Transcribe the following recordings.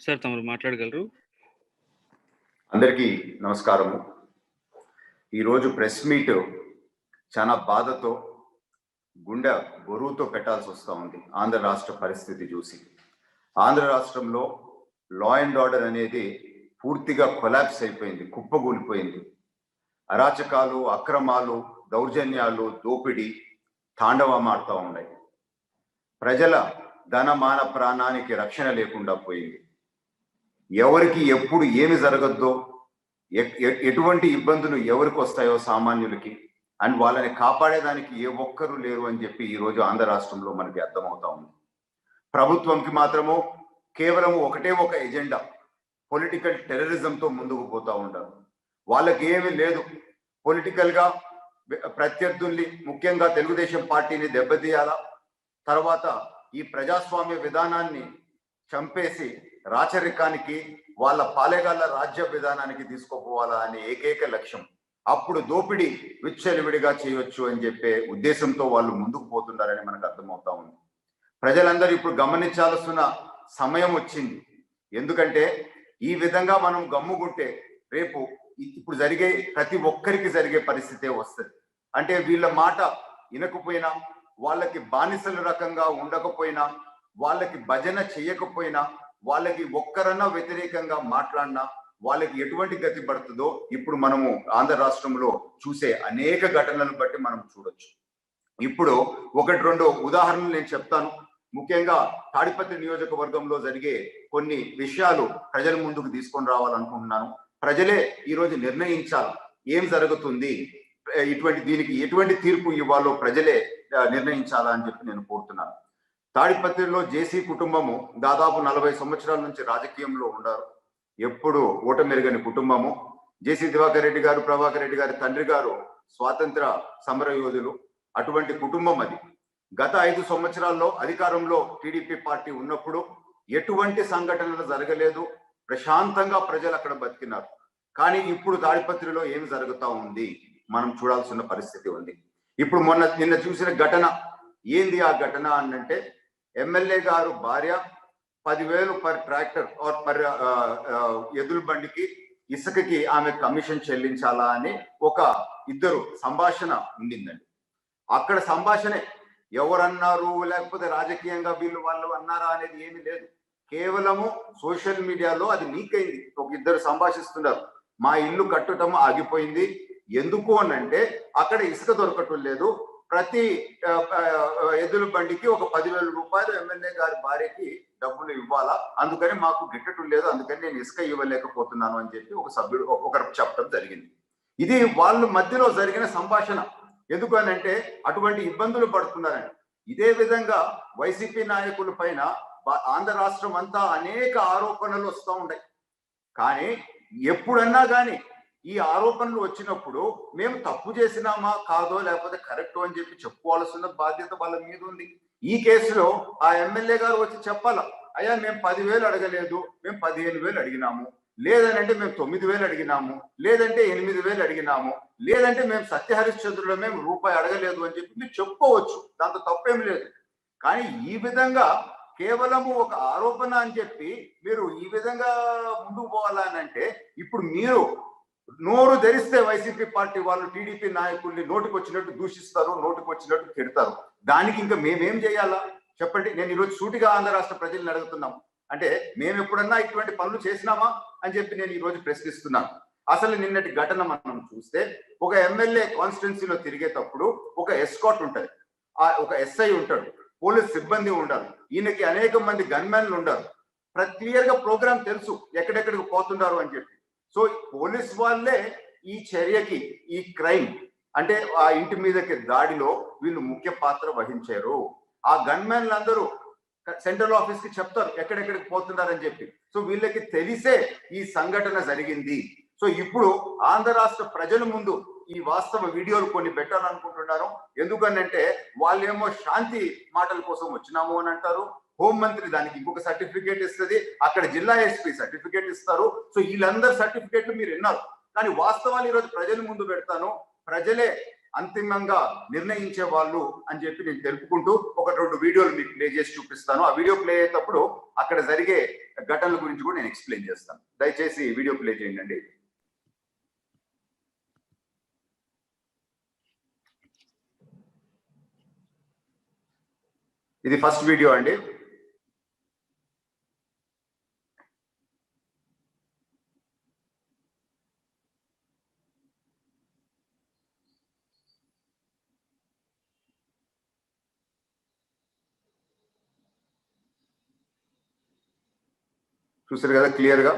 Sir తమరు మాట్లాడగలరు. అందరికీ నమస్కారము. ఈరోజు ప్రెస్ మీట్ చాలా బాధతో గుండె బరువుతో పెట్టాల్సి వస్తూ ఉంది. ఆంధ్ర రాష్ట్ర పరిస్థితి చూసి ఆంధ్ర రాష్ట్రంలో లా అండ్ ఆర్డర్ అనేది పూర్తిగా కొలాప్స్ అయిపోయింది, కుప్పగూలిపోయింది. అరాచకాలు, అక్రమాలు, దౌర్జన్యాలు, దోపిడీ తాండవమాడుతూ ఉన్నాయి. ప్రజల ధనమాన ప్రాణానికి రక్షణ లేకుండా పోయింది. ఎవరికి ఎప్పుడు ఏమి జరగద్దో, ఎటువంటి ఇబ్బందులు ఎవరికి వస్తాయో సామాన్యులకి అండ్ వాళ్ళని కాపాడేదానికి ఏ ఒక్కరూ లేరు అని చెప్పి ఈరోజు ఆంధ్ర రాష్ట్రంలో మనకి అర్థమవుతా ఉంది. ప్రభుత్వంకి మాత్రము కేవలం ఒకటే ఒక ఎజెండా, పొలిటికల్ టెర్రరిజంతో ముందుకు పోతా ఉంటారు. వాళ్ళకి ఏమీ లేదు. పొలిటికల్గా ప్రత్యర్థుల్ని, ముఖ్యంగా తెలుగుదేశం పార్టీని దెబ్బతీయాలా, తర్వాత ఈ ప్రజాస్వామ్య విధానాన్ని చంపేసి రాచరికానికి, వాళ్ళ పాలెగాళ్ళ రాజ్య విధానానికి తీసుకుపోవాలా అనే ఏకైక లక్ష్యం. అప్పుడు దోపిడీ విచ్చలవిడిగా చేయొచ్చు అని చెప్పే ఉద్దేశంతో వాళ్ళు ముందుకు పోతున్నారని మనకు అర్థమవుతా ఉంది. ప్రజలందరూ ఇప్పుడు గమనించాల్సిన సమయం వచ్చింది. ఎందుకంటే ఈ విధంగా మనం గమ్ముకుంటే రేపు ఇప్పుడు జరిగే ప్రతి ఒక్కరికి జరిగే పరిస్థితే వస్తుంది. అంటే వీళ్ళ మాట వినకపోయినా, వాళ్ళకి బానిసల రకంగా ఉండకపోయినా, వాళ్ళకి భజన చేయకపోయినా, వాళ్ళకి ఒక్కరన్నా వ్యతిరేకంగా మాట్లాడినా వాళ్ళకి ఎటువంటి గతి పడుతుందో ఇప్పుడు మనము ఆంధ్ర రాష్ట్రంలో చూసే అనేక ఘటనలను బట్టి మనం చూడొచ్చు. ఇప్పుడు ఒకటి రెండు ఉదాహరణలు నేను చెప్తాను. ముఖ్యంగా తాడిపత్రి నియోజకవర్గంలో జరిగే కొన్ని విషయాలు ప్రజల ముందుకు తీసుకొని రావాలనుకుంటున్నాను. ప్రజలే ఈరోజు నిర్ణయించాలి ఏం జరుగుతుంది, దీనికి ఎటువంటి తీర్పు ఇవ్వాలో ప్రజలే నిర్ణయించాలా అని చెప్పి నేను కోరుతున్నాను. తాడిపత్రిలో జేసీ కుటుంబము దాదాపు 40 సంవత్సరాల నుంచి రాజకీయంలో ఉన్నారు. ఎప్పుడు ఓటమెరుగని కుటుంబము. జేసీ దివాకర్ రెడ్డి గారు, ప్రభాకర్ రెడ్డి గారి తండ్రి గారు స్వాతంత్ర సమర యోధులు. అటువంటి కుటుంబం అది. గత 5 సంవత్సరాల్లో అధికారంలో టీడీపీ పార్టీ ఉన్నప్పుడు ఎటువంటి సంఘటనలు జరగలేదు. ప్రశాంతంగా ప్రజలు అక్కడ బతికినారు. కానీ ఇప్పుడు తాడిపత్రిలో ఏం జరుగుతూ ఉంది మనం చూడాల్సిన పరిస్థితి ఉంది. ఇప్పుడు నిన్న చూసిన ఘటన ఏంది? ఆ ఘటన అంటే ఎమ్మెల్యే గారు భార్య 10,000 పర్ ట్రాక్టర్ ఆర్ పర్ ఎద్దుల బండికి ఇసుకకి ఆమె కమిషన్ చెల్లించాలా అని ఒక ఇద్దరు సంభాషణ ఉండిందండి. అక్కడ సంభాషణే, ఎవరన్నారు లేకపోతే రాజకీయంగా వీళ్ళు వాళ్ళు అన్నారా అనేది ఏమీ లేదు. కేవలము సోషల్ మీడియాలో అది లీక్ అయింది. ఒక ఇద్దరు సంభాషిస్తున్నారు. మా ఇల్లు కట్టడం ఆగిపోయింది, ఎందుకు అనంటే అక్కడ ఇసుక దొరకటం లేదు, ప్రతి ఎద్దుల బండికి ఒక 10,000 రూపాయలు ఎమ్మెల్యే గారి భార్యకి డబ్బులు ఇవ్వాలా, అందుకని మాకు గిట్టడం లేదు, అందుకని నేను ఇసుక ఇవ్వలేకపోతున్నాను అని చెప్పి ఒక సభ్యుడు ఒకరు చెప్పడం జరిగింది. ఇది వాళ్ళ మధ్యలో జరిగిన సంభాషణ. ఎందుకు అని అంటే అటువంటి ఇబ్బందులు పడుతున్నారని. ఇదే విధంగా వైసీపీ నాయకుల పైన ఆంధ్ర రాష్ట్రం అంతా అనేక ఆరోపణలు వస్తూ ఉన్నాయి. కానీ ఎప్పుడన్నా కానీ ఈ ఆరోపణలు వచ్చినప్పుడు మేము తప్పు చేసినామా కాదో లేకపోతే కరెక్ట్ అని చెప్పి చెప్పుకోవాల్సిన బాధ్యత వాళ్ళ మీద ఉంది. ఈ కేసులో ఆ ఎమ్మెల్యే గారు వచ్చి చెప్పాలా, అయ్యా మేము 10,000 అడగలేదు, మేము 15,000 అడిగినాము, లేదనంటే మేము 9,000 అడిగినాము, లేదంటే 8,000 అడిగినాము, లేదంటే మేము సత్యహరిశ్చంద్రులో మేము రూపాయి అడగలేదు అని చెప్పి మీరు చెప్పుకోవచ్చు. దాంతో తప్పేం లేదు. కానీ ఈ విధంగా కేవలము ఒక ఆరోపణ అని చెప్పి మీరు ఈ విధంగా ముందుకు పోవాలనంటే ఇప్పుడు మీరు నోరు ధరిస్తే వైసీపీ పార్టీ వాళ్ళు టీడీపీ నాయకుల్ని నోటికొచ్చినట్టు దూషిస్తారు, నోటికొచ్చినట్టు తిడతారు. దానికి ఇంకా మేమేం చేయాలా చెప్పండి? నేను ఈరోజు సూటిగా ఆంధ్ర రాష్ట్ర ప్రజల్ని అడుగుతున్నాం. అంటే మేము ఎప్పుడన్నా ఇటువంటి పనులు చేసినామా అని చెప్పి నేను ఈరోజు ప్రశ్నిస్తున్నాను. అసలు నిన్నటి ఘటన మనం చూస్తే ఒక ఎమ్మెల్యే కాన్స్టిట్యున్సీలో తిరిగేటప్పుడు ఒక ఎస్కాట్ ఉంటుంది, ఒక ఎస్ఐ ఉంటాడు, పోలీస్ సిబ్బంది ఉండాలి, ఈయనకి అనేక మంది గన్మెన్లు ఉండాలి. క్లియర్ గా ప్రోగ్రామ్ తెలుసు ఎక్కడెక్కడికి పోతున్నారు అని చెప్పి. సో పోలీస్ వాళ్ళే ఈ చర్యకి, ఈ క్రైమ్ అంటే ఆ ఇంటి మీదకి దాడిలో వీళ్ళు ముఖ్య పాత్ర వహించారు. ఆ గన్మెన్లు అందరూ సెంట్రల్ ఆఫీస్ కి చెప్తారు ఎక్కడెక్కడికి పోతున్నారని చెప్పి. సో వీళ్ళకి తెలిసే ఈ సంఘటన జరిగింది. సో ఇప్పుడు ఆంధ్ర రాష్ట్ర ప్రజల ముందు ఈ వాస్తవ వీడియోలు కొన్ని పెట్టాలనుకుంటున్నారు. ఎందుకనంటే వాళ్ళేమో శాంతి మాటల కోసం వచ్చినాము అని అంటారు, హోంమంత్రి దానికి ఇంకొక సర్టిఫికేట్ ఇస్తుంది, అక్కడ జిల్లా ఎస్పీ సర్టిఫికేట్ ఇస్తారు. సో వీళ్ళందరూ సర్టిఫికేట్లు మీరు విన్నారు. కానీ వాస్తవాలు ఈరోజు ప్రజల ముందు పెడతాను. ప్రజలే అంతిమంగా నిర్ణయించే వాళ్ళు అని చెప్పి నేను తెలుపుకుంటూ ఒక 2 వీడియోలు మీకు ప్లే చేసి చూపిస్తాను. ఆ వీడియో ప్లే అయ్యేటప్పుడు అక్కడ జరిగే ఘటనల గురించి కూడా నేను ఎక్స్ప్లెయిన్ చేస్తాను. దయచేసి వీడియో ప్లే చేయండి. ఇది ఫస్ట్ వీడియో అండి. చూసారు కదా క్లియర్ గా,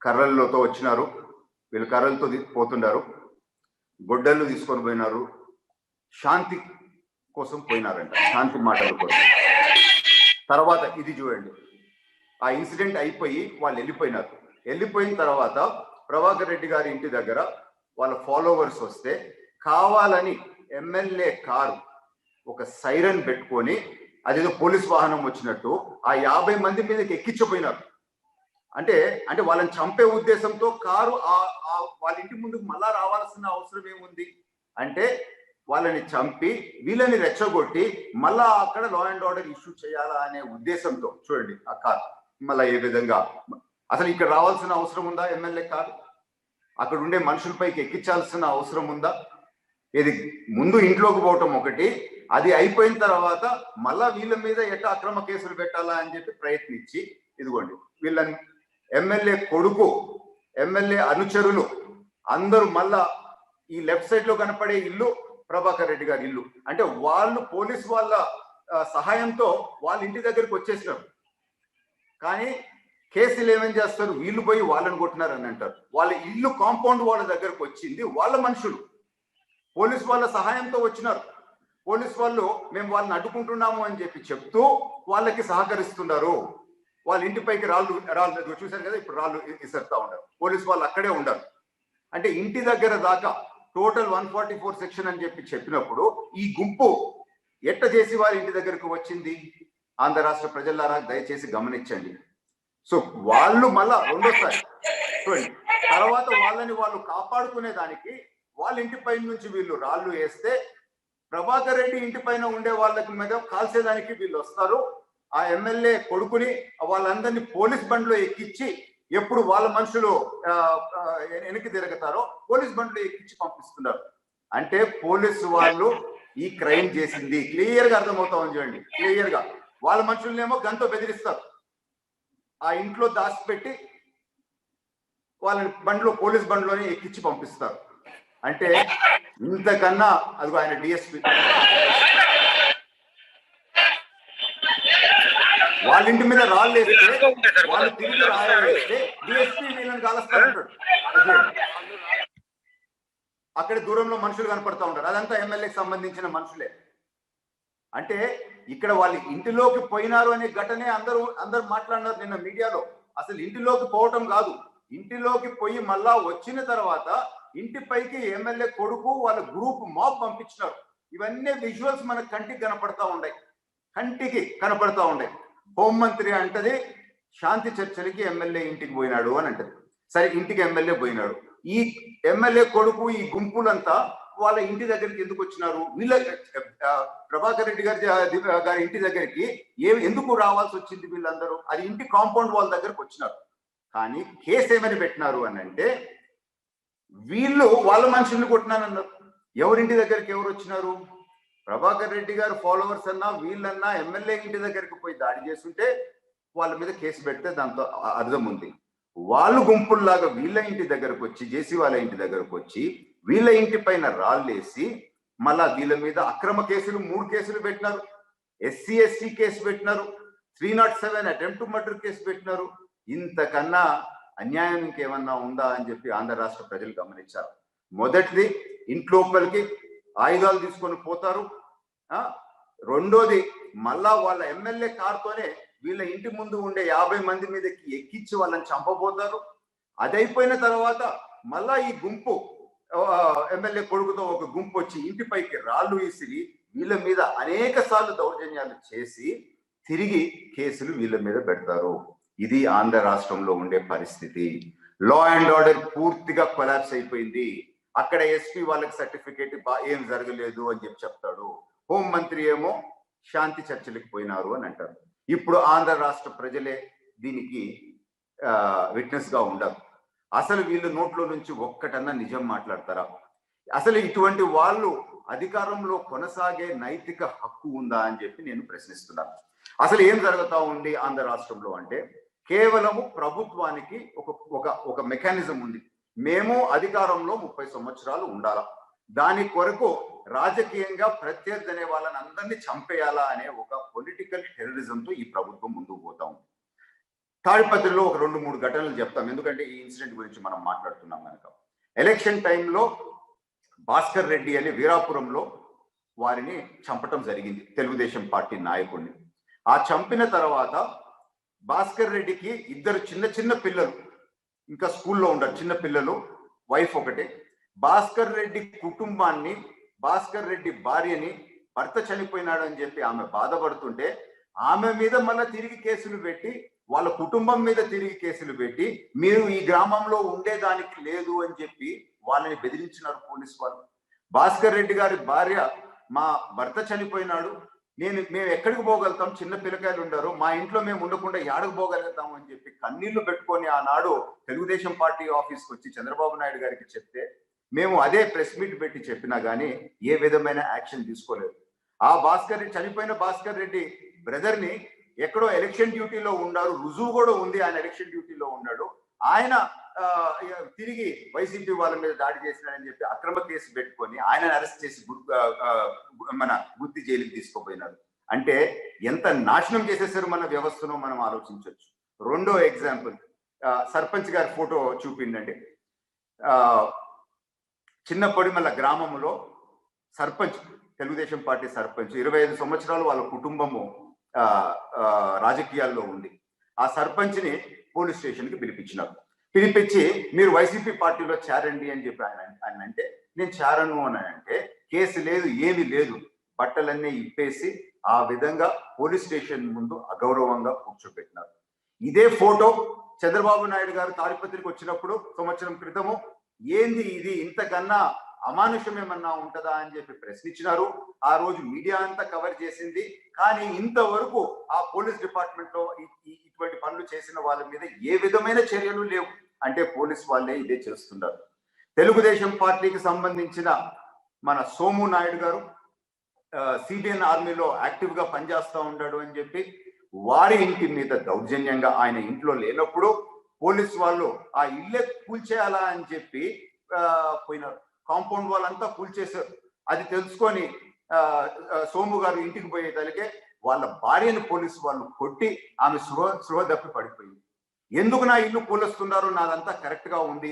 కర్రలతో వచ్చినారు. వీళ్ళు కర్రలతో పోతున్నారు, గొడ్డళ్ళు తీసుకొని పోయినారు, శాంతి కోసం పోయినారంట, శాంతి మాటల కోసం. తర్వాత ఇది చూడండి, ఆ ఇన్సిడెంట్ అయిపోయి వాళ్ళు వెళ్ళిపోయినారు. వెళ్ళిపోయిన తర్వాత ప్రభాకర్ రెడ్డి గారి ఇంటి దగ్గర వాళ్ళ ఫాలోవర్స్ వస్తే కావాలని ఎమ్మెల్యే కారు ఒక సైరన్ పెట్టుకొని అదేదో పోలీస్ వాహనం వచ్చినట్టు ఆ 50 మంది మీదకి ఎక్కించిపోయినారు. అంటే వాళ్ళని చంపే ఉద్దేశంతో కారు వాళ్ళ ఇంటి ముందుకు మళ్ళా రావాల్సిన అవసరం ఏముంది అంటే వాళ్ళని చంపి వీళ్ళని రెచ్చగొట్టి మళ్ళా అక్కడ లా అండ్ ఆర్డర్ ఇష్యూ చేయాలా అనే ఉద్దేశంతో చూడండి ఆ కారు మళ్ళా ఏ విధంగా. అసలు ఇక్కడ రావాల్సిన అవసరం ఉందా ఎమ్మెల్యే కారు? అక్కడ ఉండే మనుషులపైకి ఎక్కించాల్సిన అవసరం ఉందా? ఇది ముందు ఇంట్లోకి పోవటం ఒకటి, అది అయిపోయిన తర్వాత మళ్ళా వీళ్ళ మీద ఎట్లా అక్రమ కేసులు పెట్టాలా అని చెప్పి ప్రయత్నించి ఇదిగోండి వీళ్ళని ఎమ్మెల్యే కొడుకు, ఎమ్మెల్యే అనుచరులు అందరూ మళ్ళా ఈ లెఫ్ట్ సైడ్ లో కనపడే ఇల్లు ప్రభాకర్ రెడ్డి గారి ఇల్లు. అంటే వాళ్ళు పోలీస్ వాళ్ళ సహాయంతో వాళ్ళ ఇంటి దగ్గరికి వచ్చేసినారు. కానీ కేసులు ఏమేం చేస్తారు, వీళ్ళు పోయి వాళ్ళని కొట్టినారు అని అంటారు. వాళ్ళ ఇల్లు కాంపౌండ్ వాళ్ళ దగ్గరకు వచ్చింది వాళ్ళ మనుషులు, పోలీస్ వాళ్ళ సహాయంతో వచ్చినారు. పోలీస్ వాళ్ళు మేము వాళ్ళని అడ్డుకుంటున్నాము అని చెప్పి చెప్తూ వాళ్ళకి సహకరిస్తున్నారు. వాళ్ళ ఇంటిపైకి రాళ్ళు చూశారు కదా, ఇప్పుడు రాళ్ళు ఇసరుతా ఉంటారు. పోలీస్ వాళ్ళు అక్కడే ఉండరు. అంటే ఇంటి దగ్గర దాకా టోటల్ 144 సెక్షన్ అని చెప్పి చెప్పినప్పుడు ఈ గుంపు ఎట్ట చేసి వాళ్ళ ఇంటి దగ్గరకు వచ్చింది? ఆంధ్ర రాష్ట్ర ప్రజలారా దయచేసి గమనించండి. సో వాళ్ళు మళ్ళా రెండోసారి చూడండి, తర్వాత వాళ్ళని వాళ్ళు కాపాడుకునే దానికి వాళ్ళ ఇంటి పైన నుంచి వీళ్ళు రాళ్ళు వేస్తే ప్రభాకర్ రెడ్డి ఇంటి పైన ఉండే వాళ్ళకి మీద కాల్చేదానికి వీళ్ళు వస్తారు. ఆ ఎమ్మెల్యే కొడుకుని వాళ్ళందరినీ పోలీస్ బండ్లో ఎక్కించి ఎప్పుడు వాళ్ళ మనుషులు వెనక్కి తిరుగుతారో పోలీస్ బండ్లో ఎక్కించి పంపిస్తున్నారు. అంటే పోలీసు వాళ్ళు ఈ క్రైమ్ చేసింది క్లియర్ గా అర్థమవుతా ఉంది. చూడండి క్లియర్ గా వాళ్ళ మనుషులనేమో గన్తో బెదిరిస్తారు, ఆ ఇంట్లో దాచిపెట్టి వాళ్ళని బండ్లో పోలీస్ బండ్లోనే ఎక్కించి పంపిస్తారు. అంటే ఇంతకన్నా అదిగో ఆయన డిఎస్పీ వాళ్ళ ఇంటి మీద రాళ్ళు వేస్తే వాళ్ళు తిరిగి రాయేస్తే డిఎస్పీ వీళ్ళని కాలుస్తారంటాడు. అక్కడ దూరంలో మనుషులు కనపడతా ఉంటారు, అదంతా ఎమ్మెల్యేకి సంబంధించిన మనుషులే. అంటే ఇక్కడ వాళ్ళు ఇంటిలోకి పోయినారు అనే ఘటనే అందరూ మాట్లాడినారు నిన్న మీడియాలో. అసలు ఇంటిలోకి పోవటం కాదు, ఇంటిలోకి పోయి మళ్ళా వచ్చిన తర్వాత ఇంటిపైకి ఎమ్మెల్యే కొడుకు వాళ్ళ గ్రూప్ మాబ్ పంపించినారు. ఇవన్నీ విజువల్స్ మనకు కంటికి కనపడతా ఉన్నాయి. హోంమంత్రి అంటది శాంతి చర్చలకి ఎమ్మెల్యే ఇంటికి పోయినాడు అని అంటది. సరే ఇంటికి ఎమ్మెల్యే పోయినాడు, ఈ ఎమ్మెల్యే కొడుకు ఈ గుంపులంతా వాళ్ళ ఇంటి దగ్గరికి ఎందుకు వచ్చినారు? వీళ్ళ ప్రభాకర్ రెడ్డి గారి ఇంటి దగ్గరికి ఎందుకు రావాల్సి వచ్చింది వీళ్ళందరూ? అది ఇంటి కాంపౌండ్ వాళ్ళ దగ్గరకు వచ్చినారు. కానీ కేసు ఏమని పెట్టినారు అని అంటే వీళ్ళు వాళ్ళ మనుషుల్ని కొట్టినానన్నారు. ఎవరింటి దగ్గరికి ఎవరు వచ్చినారు? ప్రభాకర్ రెడ్డి గారు ఫాలోవర్స్ అన్నా వీళ్ళన్నా ఎమ్మెల్యే ఇంటి దగ్గరికి పోయి దాడి చేస్తుంటే వాళ్ళ మీద కేసు పెడితే దాంతో అర్థం ఉంది. వాళ్ళు గుంపుల్లాగా వీళ్ళ ఇంటి దగ్గరకు వచ్చి జేసీ వాళ్ళ ఇంటి దగ్గరకు వచ్చి వీళ్ళ ఇంటి పైన రాళ్ళేసి మళ్ళా వీళ్ళ మీద అక్రమ కేసులు 3 కేసులు పెట్టినారు. SC/ST కేసు పెట్టినారు, 307 అటెంప్ట్ టు మర్డర్ కేసు పెట్టినారు. ఇంతకన్నా అన్యాయం ఇంకేమన్నా ఉందా అని చెప్పి ఆంధ్ర రాష్ట్ర ప్రజలు గమనించారు. మొదటిది ఇంట్లోపలికి ఆయుధాలు తీసుకొని పోతారు. రెండోది మళ్ళా వాళ్ళ ఎమ్మెల్యే కార్తోనే వీళ్ళ ఇంటి ముందు ఉండే 50 మంది మీదకి ఎక్కించి వాళ్ళని చంపబోతారు. అదైపోయిన తర్వాత మళ్ళా ఈ గుంపు ఎమ్మెల్యే కొడుకుతో ఒక గుంపు వచ్చి ఇంటిపైకి రాళ్ళు విసిరి వీళ్ళ మీద అనేక సార్లు దౌర్జన్యాలు చేసి తిరిగి కేసులు వీళ్ళ మీద పెడతారు. ఇది ఆంధ్ర రాష్ట్రంలో ఉండే పరిస్థితి. లా అండ్ ఆర్డర్ పూర్తిగా కొలాప్స్ అయిపోయింది. అక్కడ ఎస్పీ వాళ్ళకి సర్టిఫికేట్ ఏం జరగలేదు అని చెప్పి చెప్తాడు. హోంమంత్రి ఏమో శాంతి చర్చలకు పోయినారు అని అంటారు. ఇప్పుడు ఆంధ్ర రాష్ట్ర ప్రజలే దీనికి విట్నెస్ గా ఉండరు. అసలు వీళ్ళు నోట్లో నుంచి ఒక్కటన్నా నిజం మాట్లాడతారా? అసలు ఇటువంటి వాళ్ళు అధికారంలో కొనసాగే నైతిక హక్కు ఉందా అని చెప్పి నేను ప్రశ్నిస్తున్నాను. అసలు ఏం జరుగుతా ఉంది ఆంధ్ర రాష్ట్రంలో అంటే, కేవలము ప్రభుత్వానికి ఒక మెకానిజం ఉంది. మేము అధికారంలో 30 సంవత్సరాలు ఉండాలా, దాని కొరకు రాజకీయంగా ప్రత్యర్థి అనే వాళ్ళని అందరినీ చంపేయాలా అనే ఒక పొలిటికల్ టెర్రరిజంతో ఈ ప్రభుత్వం ముందుకు పోతా ఉంది. తాడిపత్రిలో ఒక 2-3 ఘటనలు చెప్తాం, ఎందుకంటే ఈ ఇన్సిడెంట్ గురించి మనం మాట్లాడుతున్నాం కనుక. ఎలక్షన్ టైంలో భాస్కర్ రెడ్డి అని వీరాపురంలో వారిని చంపటం జరిగింది, తెలుగుదేశం పార్టీ నాయకుడిని. ఆ చంపిన తర్వాత భాస్కర్ రెడ్డికి ఇద్దరు చిన్న పిల్లలు, ఇంకా స్కూల్లో ఉండరు, చిన్న పిల్లలు, వైఫ్ ఒకటే. భాస్కర్ రెడ్డి కుటుంబాన్ని, భాస్కర్ రెడ్డి భార్యని భర్త చనిపోయినాడు అని చెప్పి ఆమె బాధపడుతుంటే, ఆమె మీద మళ్ళీ తిరిగి కేసులు పెట్టి, వాళ్ళ కుటుంబం మీద తిరిగి కేసులు పెట్టి, మీరు ఈ గ్రామంలో ఉండేదానికి లేదు అని చెప్పి వాళ్ళని బెదిరించినారు పోలీసు వాళ్ళు. భాస్కర్ రెడ్డి గారి భార్య, మా భర్త చనిపోయినాడు, మేము ఎక్కడికి పోగలుగుతాం, చిన్న పిల్లకాయలు ఉండరు, మా ఇంట్లో మేము ఉండకుండా ఎక్కడికి పోగలుగుతాం అని చెప్పి కన్నీళ్లు పెట్టుకొని ఆనాడు తెలుగుదేశం పార్టీ ఆఫీస్కి వచ్చి చంద్రబాబు నాయుడు గారికి చెప్తే, మేము అదే ప్రెస్ మీట్ పెట్టి చెప్పినా కానీ ఏ విధమైన యాక్షన్ తీసుకోలేదు. ఆ చనిపోయిన భాస్కర్ రెడ్డి బ్రదర్ ని ఎక్కడో ఎలక్షన్ డ్యూటీలో ఉన్నారు, రుజువు కూడా ఉంది, ఆయన ఎలక్షన్ డ్యూటీలో ఉన్నాడు, ఆయన తిరిగి వైసీపీ వాళ్ళ మీద దాడి చేసినాడని చెప్పి అక్రమ కేసు పెట్టుకొని ఆయన అరెస్ట్ చేసి మన గుత్తి జైలుకి తీసుకుపోయినారు. అంటే ఎంత నాశనం చేసేసారు మన వ్యవస్థను మనం ఆలోచించవచ్చు. రెండో ఎగ్జాంపుల్, సర్పంచ్ గారి ఫోటో చూపిండండి. చిన్నపొడిమల్ల గ్రామంలో సర్పంచ్, తెలుగుదేశం పార్టీ సర్పంచ్, 25 సంవత్సరాలు వాళ్ళ కుటుంబము రాజకీయాల్లో ఉంది. ఆ సర్పంచ్ ని పోలీస్ స్టేషన్ కి పిలిపించి మీరు వైసీపీ పార్టీలో చేరండి అని చెప్పి ఆయన అంటే, నేను చేరను అని అంటే, కేసు లేదు ఏమీ లేదు, బట్టలన్నీ ఇప్పేసి ఆ విధంగా పోలీస్ స్టేషన్ ముందు అగౌరవంగా కూర్చోబెట్టినారు. ఇదే ఫోటో చంద్రబాబు నాయుడు గారు తాడిపత్రికి వచ్చినప్పుడు సంవత్సరం క్రితము, ఏంది ఇది, ఇంతకన్నా అమానుషం ఏమన్నా ఉంటుందా అని చెప్పి ప్రశ్నించినారు. ఆ రోజు మీడియా అంతా కవర్ చేసింది. కానీ ఇంతవరకు ఆ పోలీస్ డిపార్ట్మెంట్ లో ఇటువంటి పనులు చేసిన వాళ్ళ మీద ఏ విధమైన చర్యలు లేవు. అంటే పోలీస్ వాళ్ళే ఇదే చేస్తున్నారు. తెలుగుదేశం పార్టీకి సంబంధించిన మన సోము నాయుడు గారు సిబిఎన్ ఆర్మీలో యాక్టివ్ గా పనిచేస్తా ఉన్నాడు అని చెప్పి వారి ఇంటి మీద దౌర్జన్యంగా, ఆయన ఇంట్లో లేనప్పుడు పోలీస్ వాళ్ళు ఆ ఇల్లే కూల్చేయాలా అని చెప్పి పోయినారు. కాంపౌండ్ వాళ్ళంతా కూల్చేశారు. అది తెలుసుకొని సోము గారు ఇంటికి పోయేదానికే వాళ్ళ భార్యను పోలీసు వాళ్ళు కొట్టి ఆమె స్పృహ తప్పి పడిపోయింది. ఎందుకు నా ఇల్లు కూలుస్తున్నారు, నాదంతా కరెక్ట్ గా ఉంది,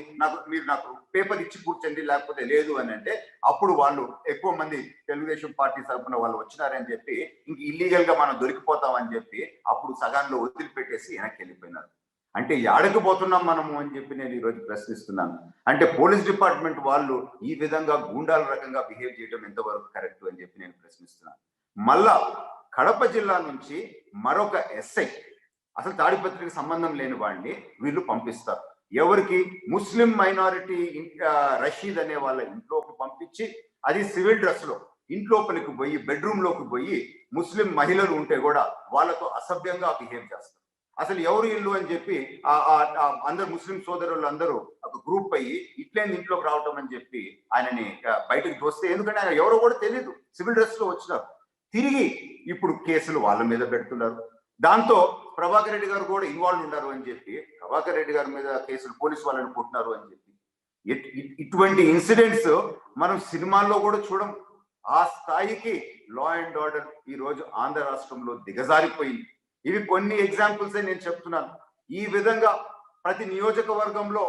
మీరు నాకు పేపర్ ఇచ్చి కూర్చోండి లేకపోతే లేదు అని అంటే, అప్పుడు వాళ్ళు ఎక్కువ మంది తెలుగుదేశం పార్టీ తరఫున వాళ్ళు వచ్చినారని చెప్పి ఇంక ఇల్లీగల్ గా మనం దొరికిపోతామని చెప్పి అప్పుడు సగాల్లో వదిలిపెట్టేసి వెనక్కి వెళ్ళిపోయినారు. అంటే ఎడకు పోతున్నాం మనము అని చెప్పి నేను ఈరోజు ప్రశ్నిస్తున్నాను. అంటే పోలీస్ డిపార్ట్మెంట్ వాళ్ళు ఈ విధంగా గూండాల రకంగా బిహేవ్ చేయడం ఎంతవరకు కరెక్ట్ అని చెప్పి నేను ప్రశ్నిస్తున్నాను. మళ్ళా కడప జిల్లా నుంచి మరొక ఎస్ఐ, అసలు తాడిపత్రికి సంబంధం లేని వాడిని వీళ్ళు పంపిస్తారు. ఎవరికి? ముస్లిం మైనారిటీ రషీద్ అనే వాళ్ళ ఇంట్లోకి పంపించి, అది సివిల్ డ్రెస్ లో ఇంట్లోపలికి పోయి బెడ్రూమ్ లోకి పోయి ముస్లిం మహిళలు ఉంటే కూడా వాళ్ళతో అసభ్యంగా బిహేవ్ చేస్తారు. అసలు ఎవరు ఇల్లు అని చెప్పి అందరు ముస్లిం సోదరులు అందరూ ఒక గ్రూప్ అయ్యి ఇట్లే ఇంట్లోకి రావటం అని చెప్పి ఆయనని బయటకు తోస్తే, ఎందుకంటే ఆయన ఎవరో కూడా తెలియదు, సివిల్ డ్రెస్ లో వచ్చినారు. తిరిగి ఇప్పుడు కేసులు వాళ్ళ మీద పెడుతున్నారు. దాంతో ప్రభాకర్ రెడ్డి గారు కూడా ఇన్వాల్వ్ ఉన్నారు అని చెప్పి ప్రభాకర్ రెడ్డి గారి మీద కేసులు పోలీసు వాళ్ళని కొట్టినారు అని చెప్పి ఇటువంటి ఇన్సిడెంట్స్ మనం సినిమాల్లో కూడా చూడం. ఆ స్థాయికి లా అండ్ ఆర్డర్ ఈ రోజు ఆంధ్ర రాష్ట్రంలో దిగజారిపోయింది. ఇవి కొన్ని ఎగ్జాంపుల్స్ నేను చెప్తున్నాను. ఈ విధంగా ప్రతి నియోజకవర్గంలో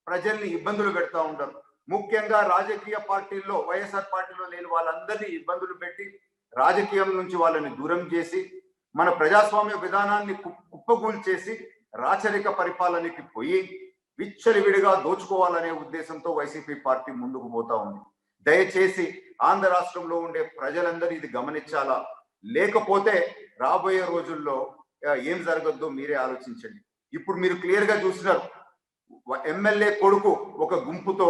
ప్రజల్ని ఇబ్బందులు పెడతా ఉంటారు. ముఖ్యంగా రాజకీయ పార్టీల్లో, వైఎస్ఆర్ పార్టీలో లేని వాళ్ళందరినీ ఇబ్బందులు పెట్టి రాజకీయం నుంచి వాళ్ళని దూరం చేసి మన ప్రజాస్వామ్య విధానాన్ని కుప్పగూల్చేసి రాచరిక పరిపాలనకి పోయి విచ్చలవిడిగా దోచుకోవాలనే ఉద్దేశంతో వైసీపీ పార్టీ ముందుకు పోతా ఉంది. దయచేసి ఆంధ్ర రాష్ట్రంలో ఉండే ప్రజలందరూ ఇది గమనించాలా, లేకపోతే రాబోయే రోజుల్లో ఏం జరగద్దో మీరే ఆలోచించండి. ఇప్పుడు మీరు క్లియర్ గా చూసినారు, ఎమ్మెల్యే కొడుకు ఒక గుంపుతో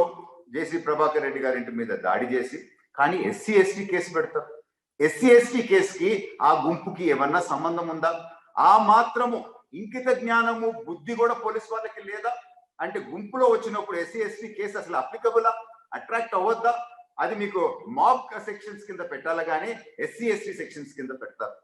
జేసీ ప్రభాకర్ రెడ్డి గారి ఇంటి మీద దాడి చేసి, కానీ ఎస్సీ ఎస్టీ కేసు పెడతారు. ఎస్సీ ఎస్టీ కేసుకి ఆ గుంపుకి ఏమన్నా సంబంధం ఉందా? ఆ మాత్రము ఇంకిత జ్ఞానము బుద్ధి కూడా పోలీస్ వాళ్ళకి లేదా? అంటే గుంపులో వచ్చినప్పుడు ఎస్సీ ఎస్టీ కేసు అసలు అప్లికబులా? అట్రాక్ట్ అవ్వద్దా? అది మీకు మాబ్ సెక్షన్స్ కింద పెట్టాలా కానీ ఎస్సీ ఎస్టీ సెక్షన్స్ కింద పెడతారు.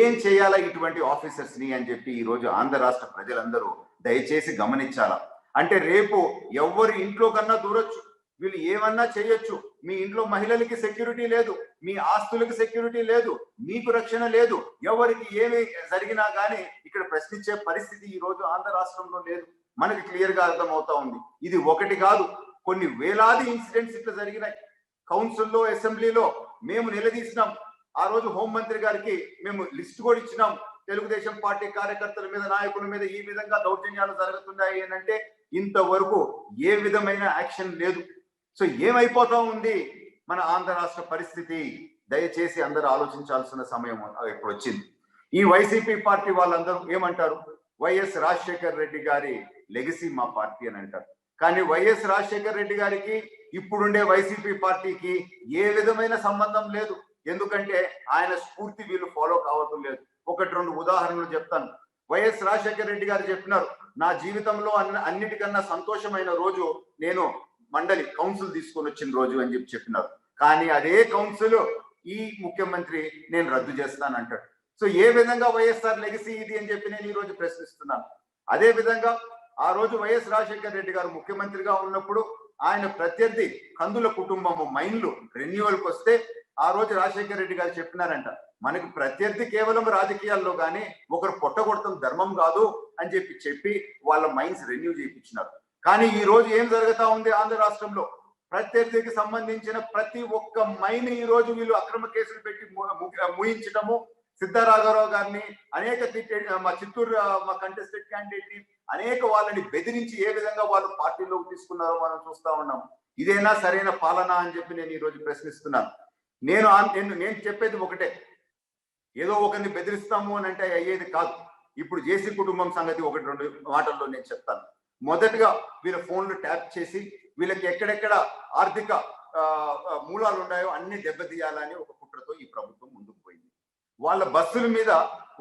ఏం చేయాలా ఇటువంటి ఆఫీసర్స్ ని అని చెప్పి ఈ రోజు ఆంధ్ర రాష్ట్ర ప్రజలందరూ దయచేసి గమనించాలా. అంటే రేపు ఎవరి ఇంట్లో కన్నా దూరొచ్చు, వీళ్ళు ఏమన్నా చేయొచ్చు. మీ ఇంట్లో మహిళలకి సెక్యూరిటీ లేదు, మీ ఆస్తులకు సెక్యూరిటీ లేదు, మీకు రక్షణ లేదు. ఎవరికి ఏమి జరిగినా కానీ ఇక్కడ ప్రశ్నించే పరిస్థితి ఈ రోజు ఆంధ్ర రాష్ట్రంలో లేదు. మనకి క్లియర్ గా అర్థమవుతా ఉంది. ఇది ఒకటి కాదు, కొన్ని వేలాది ఇన్సిడెంట్స్ ఇట్లా జరిగినాయి. కౌన్సిల్లో, అసెంబ్లీలో మేము నిలదీసినాం. ఆ రోజు హోంమంత్రి గారికి మేము లిస్ట్ కూడా ఇచ్చినాం. తెలుగుదేశం పార్టీ కార్యకర్తల మీద, నాయకుల మీద ఈ విధంగా దౌర్జన్యాలు జరుగుతున్నాయి అని అంటే ఇంతవరకు ఏ విధమైన యాక్షన్ లేదు. సో ఏమైపోతా ఉంది మన ఆంధ్ర రాష్ట్ర పరిస్థితి? దయచేసి అందరూ ఆలోచించాల్సిన సమయం ఇప్పుడు వచ్చింది. ఈ వైసీపీ పార్టీ వాళ్ళందరూ ఏమంటారు? వైఎస్ రాజశేఖర్ రెడ్డి గారి లెగసీ మా పార్టీ అని అంటారు. కానీ వైఎస్ రాజశేఖర్ రెడ్డి గారికి ఇప్పుడుండే వైసీపీ పార్టీకి ఏ విధమైన సంబంధం లేదు. ఎందుకంటే ఆయన స్ఫూర్తి వీళ్ళు ఫాలో కావటం లేదు. ఒకటి రెండు ఉదాహరణలు చెప్తాను. వైఎస్ రాజశేఖర్ రెడ్డి గారు చెప్పినారు, నా జీవితంలో అన్నిటికన్నా సంతోషమైన రోజు నేను మండలి కౌన్సిల్ తీసుకొని వచ్చిన రోజు అని చెప్పినారు. కానీ అదే కౌన్సిల్ ఈ ముఖ్యమంత్రి నేను రద్దు చేస్తానంటాడు. సో ఏ విధంగా వైఎస్ఆర్ లెగసీ ఇది అని చెప్పి నేను ఈ రోజు ప్రశ్నిస్తున్నాను. అదే విధంగా ఆ రోజు వైఎస్ రాజశేఖర్ రెడ్డి గారు ముఖ్యమంత్రిగా ఉన్నప్పుడు ఆయన ప్రత్యర్థి కందుల కుటుంబము మైన్లు రెన్యువల్కి వస్తే ఆ రోజు రాజశేఖర్ రెడ్డి గారు చెప్పినారంట, మనకి ప్రత్యర్థి కేవలం రాజకీయాల్లో కానీ ఒకరు పొట్టగొడతాం ధర్మం కాదు అని చెప్పి వాళ్ళ మైన్స్ రెన్యూ చేయించినారు. కానీ ఈ రోజు ఏం జరుగుతా ఉంది ఆంధ్ర రాష్ట్రంలో? ప్రత్యర్థికి సంబంధించిన ప్రతి ఒక్క మైన్ ఈ రోజు వీళ్ళు అక్రమ కేసులు పెట్టి ముయించడము, సిద్ధరాఘవరావు గారిని అనేక మా చిత్తూరు మా కంటెస్టెడ్ క్యాండిడేట్ ని అనేక వాళ్ళని బెదిరించి ఏ విధంగా వాళ్ళు పార్టీలోకి తీసుకున్నారో మనం చూస్తా ఉన్నాం. ఇదేనా సరైన పాలన అని చెప్పి నేను ఈ రోజు ప్రశ్నిస్తున్నాను. నేను చెప్పేది ఒకటే, ఏదో ఒకరిని బెదిరిస్తాము అని అంటే అయ్యేది కాదు. ఇప్పుడు జేసీ కుటుంబం సంగతి ఒకటి రెండు మాటల్లో నేను చెప్తాను. మొదటగా వీళ్ళ ఫోన్లు ట్యాప్ చేసి వీళ్ళకి ఎక్కడెక్కడ ఆర్థిక మూలాలు ఉన్నాయో అన్ని దెబ్బతీయాలని ఒక కుట్రతో ఈ ప్రభుత్వం ముందుకు పోయింది. వాళ్ళ బస్సుల మీద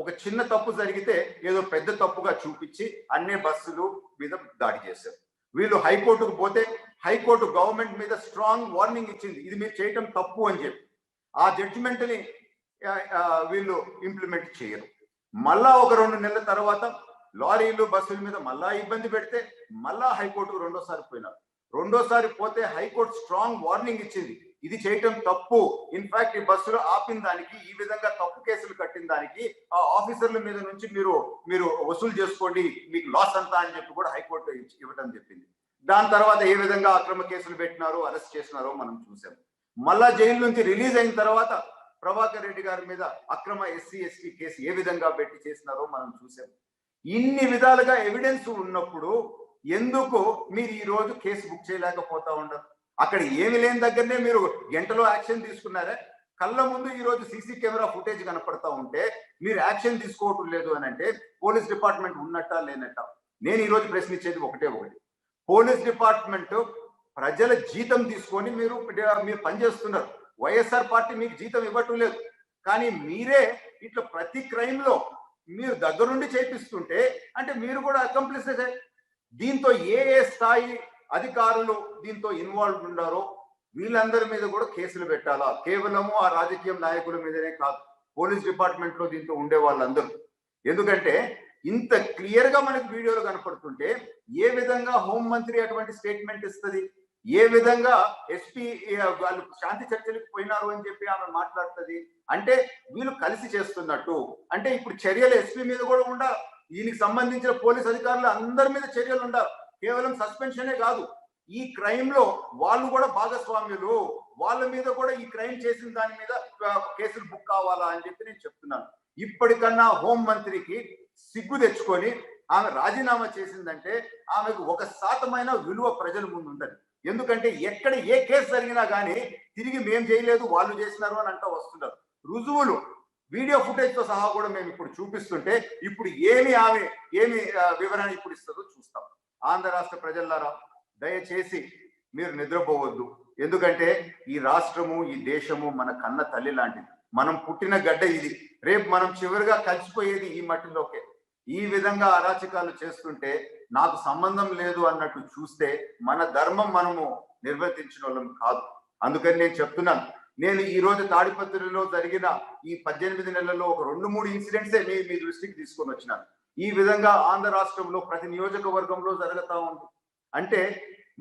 ఒక చిన్న తప్పు జరిగితే ఏదో పెద్ద తప్పుగా చూపించి అన్ని బస్సులు మీద దాడి చేశారు. వీళ్ళు హైకోర్టుకు పోతే హైకోర్టు గవర్నమెంట్ మీద స్ట్రాంగ్ వార్నింగ్ ఇచ్చింది, ఇది మీరు చేయటం తప్పు అని చెప్పి. ఆ జడ్జిమెంట్ ని వీళ్ళు ఇంప్లిమెంట్ చేయరు. మళ్ళా ఒక 2 నెలల తర్వాత లారీలు బస్సుల మీద మళ్ళా ఇబ్బంది పెడితే మళ్ళా హైకోర్టుకు రెండోసారి పోయినారు. రెండోసారి పోతే హైకోర్టు స్ట్రాంగ్ వార్నింగ్ ఇచ్చింది, ఇది చేయటం తప్పు. ఇన్ఫాక్ట్ ఈ బస్సులు ఆపిన దానికి, ఈ విధంగా తప్పు కేసులు కట్టిన దానికి ఆ ఆఫీసర్ల మీద నుంచి మీరు వసూలు చేసుకోండి, మీకు లాస్ అంతా అని చెప్పి కూడా హైకోర్టు ఇవ్వటం చెప్పింది. దాని తర్వాత ఏ విధంగా అక్రమ కేసులు పెట్టినారో, అరెస్ట్ చేసినారో మనం చూసాం. మళ్ళా జైలు నుంచి రిలీజ్ అయిన తర్వాత ప్రభాకర్ రెడ్డి గారి మీద అక్రమ ఎస్సీ ఎస్టీ కేసు ఏ విధంగా పెట్టి చేసినారో మనం చూసాం. ఇన్ని విధాలుగా ఎవిడెన్స్ ఉన్నప్పుడు ఎందుకు మీరు ఈ రోజు కేసు బుక్ చేయలేకపోతా ఉండరు? అక్కడ ఏమి లేని దగ్గరనే మీరు గంటలో యాక్షన్ తీసుకున్నారే. కళ్ళ ముందు ఈ రోజు సీసీ కెమెరా ఫుటేజ్ కనపడతా ఉంటే మీరు యాక్షన్ తీసుకోవటం లేదు అని అంటే పోలీస్ డిపార్ట్మెంట్ ఉన్నట్టా లేనట్టా? నేను ఈ రోజు ప్రశ్నించేది ఒకటి, పోలీస్ డిపార్ట్మెంట్ ప్రజల జీతం తీసుకొని మీరు పనిచేస్తున్నారు. వైఎస్ఆర్ పార్టీ మీకు జీతం ఇవ్వటం లేదు, కానీ మీరే ఇట్లా ప్రతి క్రైమ్ లో మీరు దగ్గరుండి చేపిస్తుంటే అంటే మీరు కూడా అకంప్లిసెస్. దీంతో ఏ స్థాయి అధికారులు దీంతో ఇన్వాల్వ్ ఉన్నారో వీళ్ళందరి మీద కూడా కేసులు పెట్టాలా? కేవలము ఆ రాజకీయ నాయకుల మీదనే కాదు, పోలీస్ డిపార్ట్మెంట్ లో దీంతో ఉండే వాళ్ళందరూ. ఎందుకంటే ఇంత క్లియర్ గా మనకి వీడియోలు కనపడుతుంటే ఏ విధంగా హోంమంత్రి అటువంటి స్టేట్మెంట్ ఇస్తుంది? ఏ విధంగా ఎస్పీ వాళ్ళు శాంతి చర్చలకు పోయినారు అని చెప్పి ఆమె మాట్లాడుతుంది? అంటే వీళ్ళు కలిసి చేస్తున్నట్టు. అంటే ఇప్పుడు చర్యలు ఎస్పీ మీద కూడా ఉండాలి, దీనికి సంబంధించిన పోలీస్ అధికారులు అందరి మీద చర్యలు ఉండాలి. కేవలం సస్పెన్షనే కాదు, ఈ క్రైమ్ లో వాళ్ళు కూడా భాగస్వామ్యులు, వాళ్ళ మీద కూడా ఈ క్రైమ్ చేసిన దాని మీద కేసులు బుక్ కావాలా అని చెప్పి నేను చెప్తున్నాను. ఇప్పటికన్నా హోం మంత్రికి సిగ్గు తెచ్చుకొని ఆమె రాజీనామా చేసిందంటే ఆమెకు 1% విలువ ప్రజల ముందు ఉండదు. ఎందుకంటే ఎక్కడ ఏ కేసు జరిగినా కానీ తిరిగి మేము చేయలేదు వాళ్ళు చేసినారు అని అంటూ వస్తున్నారు. రుజువులు వీడియో ఫుటేజ్ తో సహా కూడా మేము ఇప్పుడు చూపిస్తుంటే ఇప్పుడు ఆమె ఏమి వివరణ ఇప్పుడు ఇస్తుందో చూస్తాం. ఆంధ్ర రాష్ట్ర ప్రజలారా, దయచేసి మీరు నిద్రపోవద్దు. ఎందుకంటే ఈ రాష్ట్రము, ఈ దేశము మన కన్న తల్లి లాంటిది. మనం పుట్టిన గడ్డ ఇది. రేపు మనం చివరిగా కలిసిపోయేది ఈ మట్టిలోకే. ఈ విధంగా అరాచకాలు చేస్తుంటే నాకు సంబంధం లేదు అన్నట్టు చూస్తే మన ధర్మం మనము నిర్వర్తించిన వాళ్ళం కాదు. అందుకని నేను చెప్తున్నాను, నేను ఈ రోజు తాడిపత్రిలో జరిగిన ఈ 18 నెలల్లో ఒక 2-3 ఇన్సిడెంట్సే మీ దృష్టికి తీసుకొని వచ్చినాను. ఈ విధంగా ఆంధ్ర రాష్ట్రంలో ప్రతి నియోజకవర్గంలో జరుగుతా ఉంది. అంటే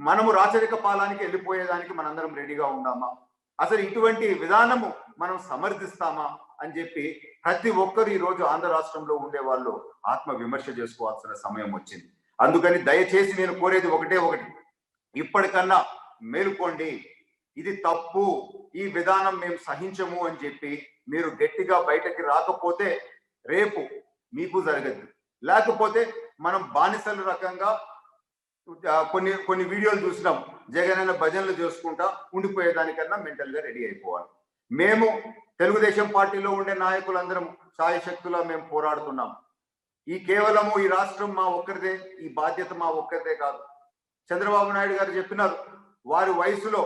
మనము రాచరిక పాలనకి వెళ్ళిపోయేదానికి మనందరం రెడీగా ఉన్నామా? అసలు ఇటువంటి విధానము మనం సమర్థిస్తామా అని చెప్పి ప్రతి ఒక్కరు ఈ రోజు ఆంధ్ర రాష్ట్రంలో ఉండే వాళ్ళు ఆత్మ విమర్శ చేసుకోవాల్సిన సమయం వచ్చింది. అందుకని దయచేసి నేను కోరేది ఒకటే ఒకటి, ఇప్పటికన్నా మేలుకోండి. ఇది తప్పు, ఈ విధానం మేము సహించము అని చెప్పి మీరు గట్టిగా బయటకి రాకపోతే రేపు మీకు జరగదు. లేకపోతే మనం బానిసల రకంగా కొన్ని వీడియోలు చూసినాం, జగనన్న భజనలు చేసుకుంటా ఉండిపోయేదానికన్నా మెంటల్ గా రెడీ అయిపోవాలి. మేము తెలుగుదేశం పార్టీలో ఉండే నాయకులందరం సాయశక్తులా మేము పోరాడుతున్నాం. కేవలము ఈ రాష్ట్రం మా ఒక్కరిదే, ఈ బాధ్యత మా ఒక్కరిదే కాదు. చంద్రబాబు నాయుడు గారు చెప్పినారు, వారి వయసులో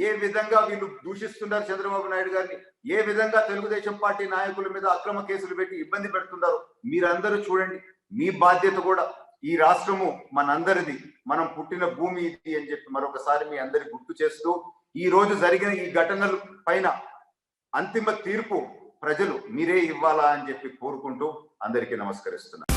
ఏ విధంగా వీళ్ళు దూషిస్తున్నారు చంద్రబాబు నాయుడు గారిని, ఏ విధంగా తెలుగుదేశం పార్టీ నాయకుల మీద అక్రమ కేసులు పెట్టి ఇబ్బంది పెడుతున్నారు. మీరందరూ చూడండి, మీ బాధ్యత కూడా. ఈ రాష్ట్రము మనందరిది, మనం పుట్టిన భూమి ఇది అని చెప్పి మరొకసారి మీ అందరికి గుర్తు చేస్తూ, ఈ రోజు జరిగిన ఈ ఘటనల పైన అంతిమ తీర్పు ప్రజలు మీరే ఇవ్వాలా అని చెప్పి కోరుకుంటూ అందరికీ నమస్కరిస్తున్నా.